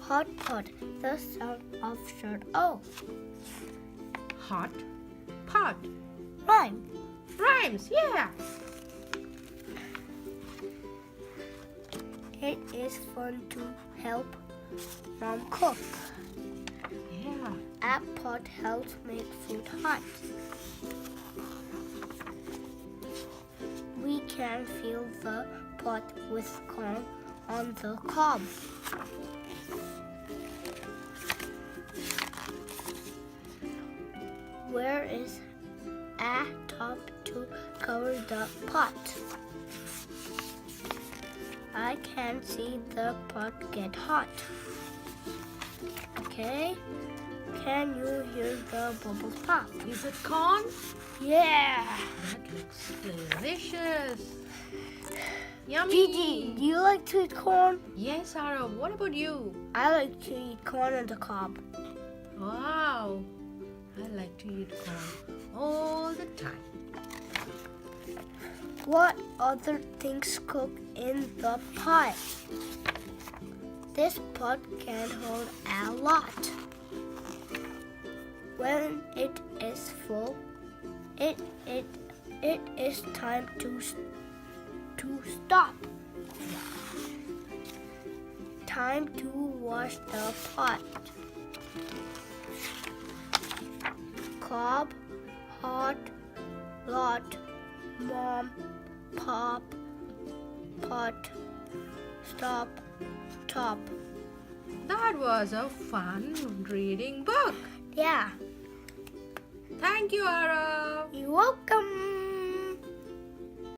Hot pot, the sound of short O. Hot pot. Rhyme. Rhymes, yeah. It is fun to help mom cook. Yeah. A pot helps make food hot. We can fill the pot with corn on the cob. Where is a top to cover the pot? I can see the pot get hot. Okay. Can you hear the bubbles pop? Is it corn? Yeah. That looks delicious. Yummy. Gigi, do you like to eat corn? Yes, Aarav. What about you? I like to eat corn on the cob. Wow. I like to eat corn all the time. What other things cook in the pot? This pot can hold a lot. When it is full, it is time to stop. Time to wash the pot. Cob, hot, lot, mom, pop, pot, stop, top. That was a fun reading book. Yeah, Thank you, Aarav. you're welcome.